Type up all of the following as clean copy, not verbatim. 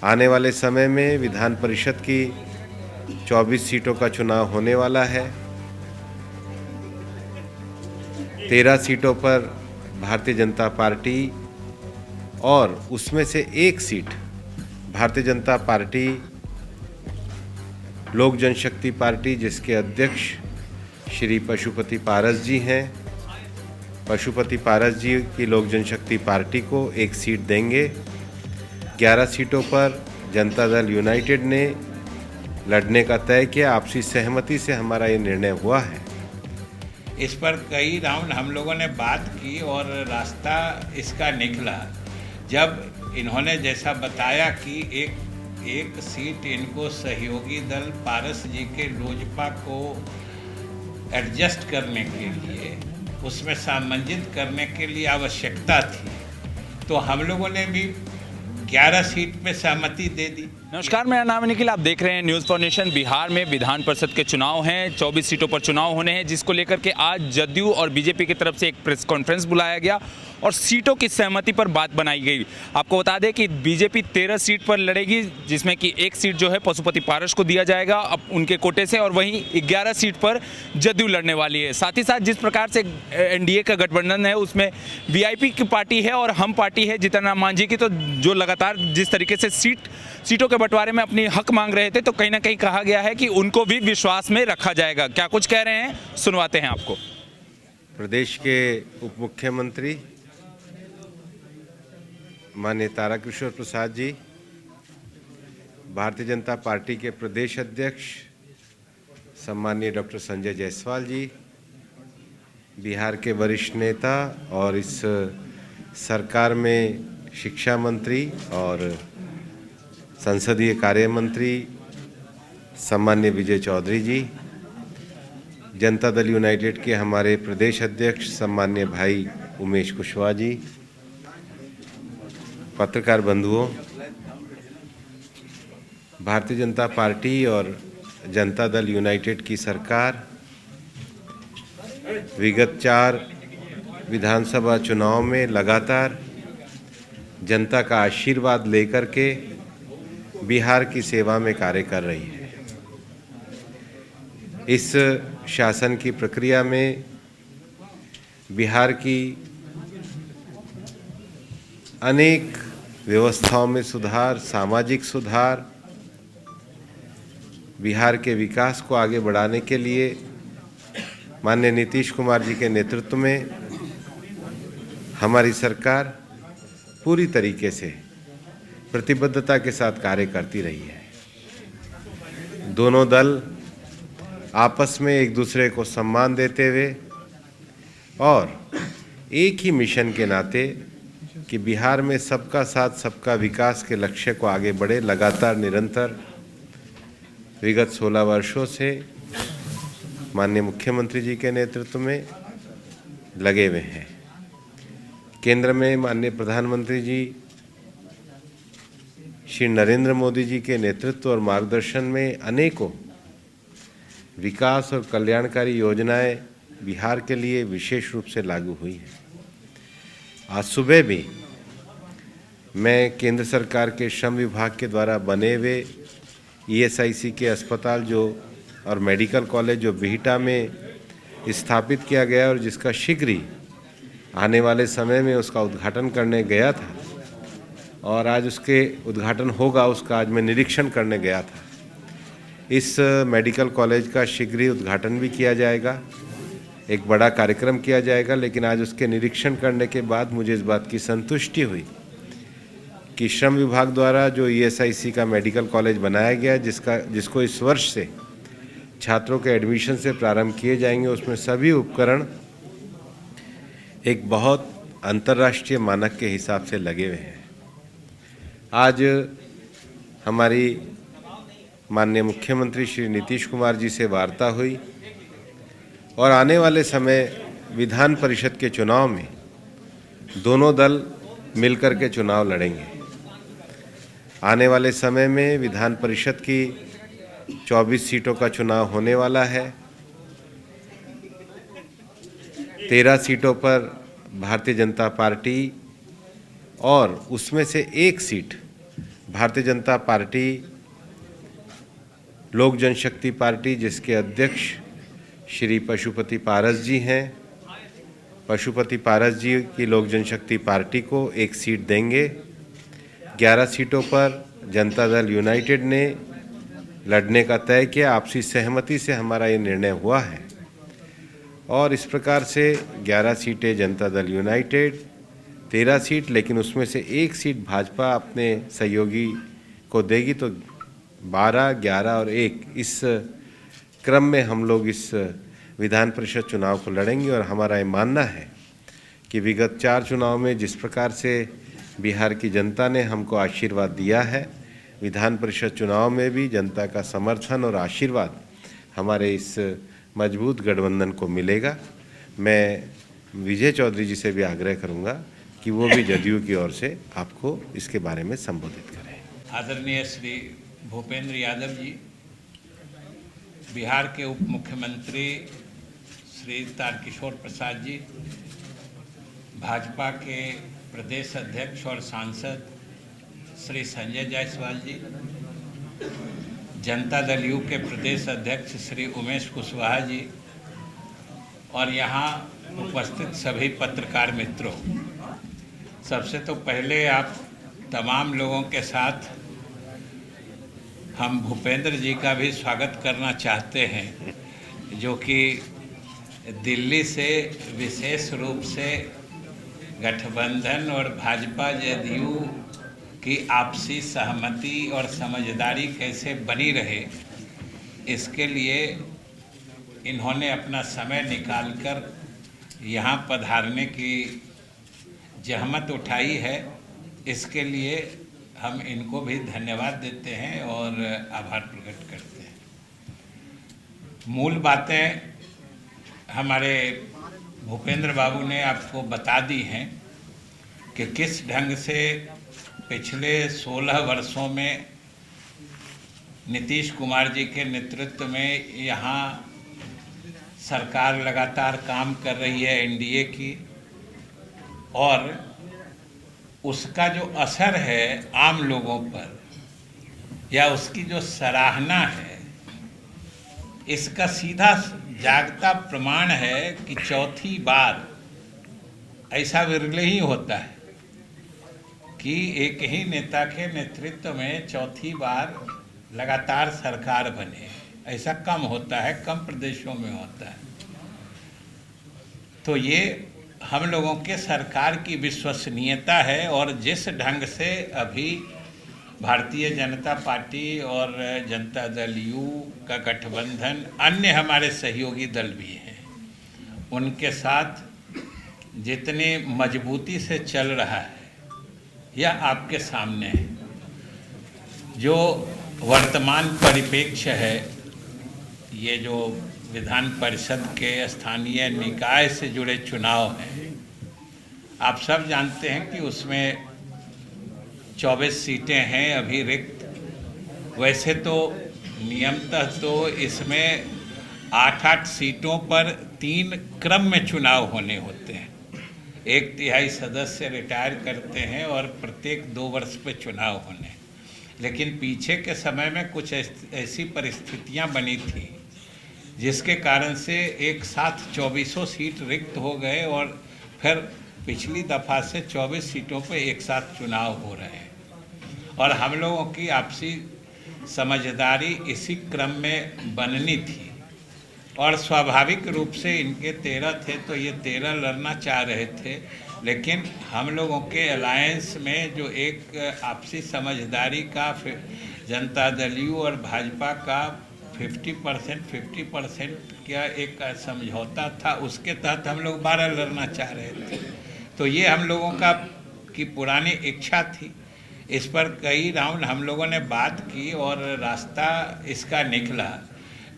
आने वाले समय में विधान परिषद की 24 सीटों का चुनाव होने वाला है। 13 सीटों पर भारतीय जनता पार्टी और उसमें से एक सीट भारतीय जनता पार्टी लोक जनशक्ति पार्टी, जिसके अध्यक्ष श्री पशुपति पारस जी हैं। पशुपति पारस जी की लोक जनशक्ति पार्टी को एक सीट देंगे। 11 सीटों पर जनता दल यूनाइटेड ने लड़ने का तय किया। आपसी सहमति से हमारा ये निर्णय हुआ है। इस पर कई राउंड हम लोगों ने बात की और रास्ता इसका निकला जब इन्होंने जैसा बताया कि एक सीट इनको सहयोगी दल पारस जी के लोजपा को एडजस्ट करने के लिए, उसमें सामंजस्य करने के लिए आवश्यकता थी, तो हम लोगों ने भी 11 सीट में सहमति दे दी। नमस्कार, मेरा नाम है निखिल। आप देख रहे हैं न्यूज़ फॉर नेशन। बिहार में विधान परिषद के चुनाव हैं, 24 सीटों पर चुनाव होने हैं, जिसको लेकर के आज जदयू और बीजेपी की तरफ से एक प्रेस कॉन्फ्रेंस बुलाया गया और सीटों की सहमति पर बात बनाई गई। आपको बता दें कि बीजेपी 13 सीट पर लड़ेगी, जिसमें कि एक सीट जो है पशुपति पारस को दिया जाएगा अब उनके कोटे से, और वहीं 11 सीट पर जदयू लड़ने वाली है। साथ ही साथ जिस प्रकार से एनडीए का गठबंधन है उसमें वीआईपी की पार्टी है और हम पार्टी है जीतन राम मांझी की, तो जो लगातार जिस तरीके से सीटों के बंटवारे में अपनी हक मांग रहे थे, तो कहीं ना कहीं कहा गया है कि उनको भी विश्वास में रखा जाएगा। क्या कुछ कह रहे हैं, सुनवाते हैं आपको। प्रदेश के उप मुख्यमंत्री माननीय तारकिशोर प्रसाद जी, भारतीय जनता पार्टी के प्रदेश अध्यक्ष सम्माननीय डॉक्टर संजय जायसवाल जी, बिहार के वरिष्ठ नेता और इस सरकार में शिक्षा मंत्री और संसदीय कार्य मंत्री सम्माननीय विजय चौधरी जी, जनता दल यूनाइटेड के हमारे प्रदेश अध्यक्ष सम्माननीय भाई उमेश कुशवाहा जी, पत्रकार बंधुओं, भारतीय जनता पार्टी और जनता दल यूनाइटेड की सरकार विगत 4 विधानसभा चुनाव में लगातार जनता का आशीर्वाद लेकर के बिहार की सेवा में कार्य कर रही है। इस शासन की प्रक्रिया में बिहार की अनेक व्यवस्थाओं में सुधार, सामाजिक सुधार, बिहार के विकास को आगे बढ़ाने के लिए माननीय नीतीश कुमार जी के नेतृत्व में हमारी सरकार पूरी तरीके से प्रतिबद्धता के साथ कार्य करती रही है। दोनों दल आपस में एक दूसरे को सम्मान देते हुए और एक ही मिशन के नाते कि बिहार में सबका साथ सबका विकास के लक्ष्य को आगे बढ़े, लगातार निरंतर विगत 16 वर्षों से माननीय मुख्यमंत्री जी के नेतृत्व में लगे हुए हैं। केंद्र में माननीय प्रधानमंत्री जी श्री नरेंद्र मोदी जी के नेतृत्व और मार्गदर्शन में अनेकों विकास और कल्याणकारी योजनाएं बिहार के लिए विशेष रूप से लागू हुई हैं। आज सुबह भी मैं केंद्र सरकार के श्रम विभाग के द्वारा बने हुए ईएसआईसी के अस्पताल और मेडिकल कॉलेज जो बिहटा में स्थापित किया गया और जिसका शीघ्र ही आने वाले समय में उसका उद्घाटन करने गया था और आज उसके उद्घाटन होगा, उसका आज मैं निरीक्षण करने गया था। इस मेडिकल कॉलेज का शीघ्र ही उद्घाटन भी किया जाएगा, एक बड़ा कार्यक्रम किया जाएगा, लेकिन आज उसके निरीक्षण करने के बाद मुझे इस बात की संतुष्टि हुई कि श्रम विभाग द्वारा जो ईएसआईसी का मेडिकल कॉलेज बनाया गया जिसको इस वर्ष से छात्रों के एडमिशन से प्रारंभ किए जाएंगे, उसमें सभी उपकरण एक बहुत अंतर्राष्ट्रीय मानक के हिसाब से लगे हुए हैं। आज हमारी माननीय मुख्यमंत्री श्री नीतीश कुमार जी से वार्ता हुई और आने वाले समय विधान परिषद के चुनाव में दोनों दल मिलकर के चुनाव लड़ेंगे। आने वाले समय में विधान परिषद की 24 सीटों का चुनाव होने वाला है। 13 सीटों पर भारतीय जनता पार्टी और उसमें से एक सीट भारतीय जनता पार्टी लोक जनशक्ति पार्टी, जिसके अध्यक्ष श्री पशुपति पारस जी हैं, पशुपति पारस जी की लोक जनशक्ति पार्टी को एक सीट देंगे। 11 सीटों पर जनता दल यूनाइटेड ने लड़ने का तय किया। आपसी सहमति से हमारा ये निर्णय हुआ है और इस प्रकार से 11 सीटें जनता दल यूनाइटेड, 13 सीट, लेकिन उसमें से एक सीट भाजपा अपने सहयोगी को देगी, तो 12, 11 और 1 इस क्रम में हम लोग इस विधान परिषद चुनाव को लड़ेंगे। और हमारा ये मानना है कि विगत 4 चुनाव में जिस प्रकार से बिहार की जनता ने हमको आशीर्वाद दिया है, विधान परिषद चुनाव में भी जनता का समर्थन और आशीर्वाद हमारे इस मजबूत गठबंधन को मिलेगा। मैं विजय चौधरी जी से भी आग्रह करूंगा कि वो भी जदयू की ओर से आपको इसके बारे में संबोधित करें। आदरणीय श्री भूपेंद्र यादव जी, बिहार के उप मुख्यमंत्री श्री तारकिशोर प्रसाद जी, भाजपा के प्रदेश अध्यक्ष और सांसद श्री संजय जायसवाल जी, जनता दल यू के प्रदेश अध्यक्ष श्री उमेश कुशवाहा जी और यहाँ उपस्थित सभी पत्रकार मित्रों, सबसे तो पहले आप तमाम लोगों के साथ हम भूपेंद्र जी का भी स्वागत करना चाहते हैं, जो कि दिल्ली से विशेष रूप से गठबंधन और भाजपा जदयू की आपसी सहमति और समझदारी कैसे बनी रहे, इसके लिए इन्होंने अपना समय निकालकर यहाँ पधारने की जहमत उठाई है। इसके लिए हम इनको भी धन्यवाद देते हैं और आभार प्रकट करते हैं। मूल बातें हमारे भूपेंद्र बाबू ने आपको बता दी हैं कि किस ढंग से पिछले 16 वर्षों में नीतीश कुमार जी के नेतृत्व में यहाँ सरकार लगातार काम कर रही है एनडीए की, और उसका जो असर है आम लोगों पर या उसकी जो सराहना है, इसका सीधा जागता प्रमाण है कि चौथी बार, ऐसा विरले ही होता है कि एक ही नेता के नेतृत्व में चौथी बार लगातार सरकार बने। ऐसा कम होता है, कम प्रदेशों में होता है। तो ये हम लोगों के सरकार की विश्वसनीयता है। और जिस ढंग से अभी भारतीय जनता पार्टी और जनता दल यू का गठबंधन, अन्य हमारे सहयोगी दल भी हैं, उनके साथ जितनी मजबूती से चल रहा है, यह आपके सामने है। जो वर्तमान परिप्रेक्ष्य है, ये जो विधान परिषद के स्थानीय निकाय से जुड़े चुनाव हैं, आप सब जानते हैं कि उसमें 24 सीटें हैं अभी रिक्त। वैसे तो नियमतः तो इसमें 8-8 सीटों पर 3 क्रम में चुनाव होने होते हैं। 1/3 सदस्य रिटायर करते हैं और प्रत्येक 2 वर्ष पे चुनाव होने। लेकिन पीछे के समय में कुछ ऐसी परिस्थितियां बनी थी जिसके कारण से एक साथ 24 सीट रिक्त हो गए और फिर पिछली दफ़ा से 24 सीटों पे एक साथ चुनाव हो रहे हैं। और हम लोगों की आपसी समझदारी इसी क्रम में बननी थी और स्वाभाविक रूप से इनके 13 थे तो ये 13 लड़ना चाह रहे थे। लेकिन हम लोगों के अलायंस में जो एक आपसी समझदारी का जनता दल यू और भाजपा का 50% का एक समझौता था, उसके तहत हम लोग 12 लड़ना चाह रहे थे। तो ये हम लोगों की पुरानी इच्छा थी। इस पर कई राउंड हम लोगों ने बात की और रास्ता इसका निकला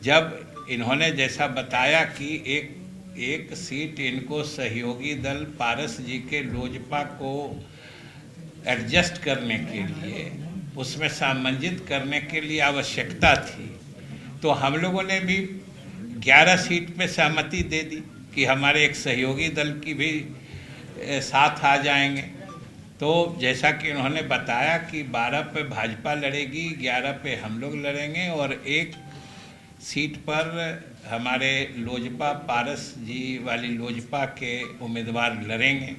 जब इन्होंने जैसा बताया कि एक सीट इनको सहयोगी दल पारस जी के लोजपा को एडजस्ट करने के लिए, उसमें सामंजित करने के लिए आवश्यकता थी। तो हम लोगों ने भी 11 सीट पे सहमति दे दी कि हमारे एक सहयोगी दल की भी साथ आ जाएंगे। तो जैसा कि उन्होंने बताया कि 12 पे भाजपा लड़ेगी, 11 पे हम लोग लड़ेंगे और एक सीट पर हमारे लोजपा पारस जी वाली लोजपा के उम्मीदवार लड़ेंगे।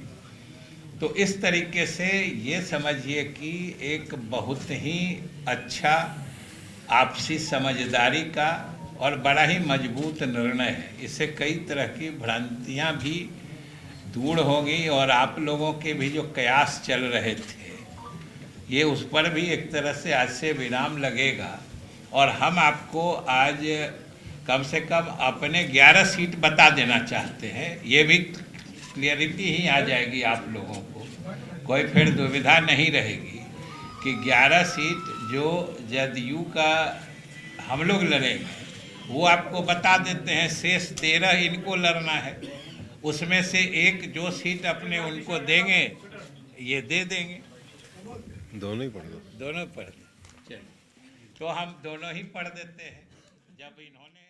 तो इस तरीके से ये समझिए कि एक बहुत ही अच्छा आपसी समझदारी का और बड़ा ही मजबूत निर्णय है। इससे कई तरह की भ्रांतियां भी दूर होंगी और आप लोगों के भी जो कयास चल रहे थे ये उस पर भी एक तरह से आज से विराम लगेगा। और हम आपको आज कम से कम अपने 11 सीट बता देना चाहते हैं, ये भी क्लियरिटी ही आ जाएगी आप लोगों को, कोई फिर दुविधा नहीं रहेगी कि 11 सीट जो जदयू का हम लोग लड़ेंगे वो आपको बता देते हैं। शेष 13 इनको लड़ना है, उसमें से एक जो सीट अपने उनको देंगे ये दे देंगे। दोनों ही पढ़ दो। दोनों पढ़ दे, चलिए तो हम दोनों ही पढ़ देते हैं। जब इन्होंने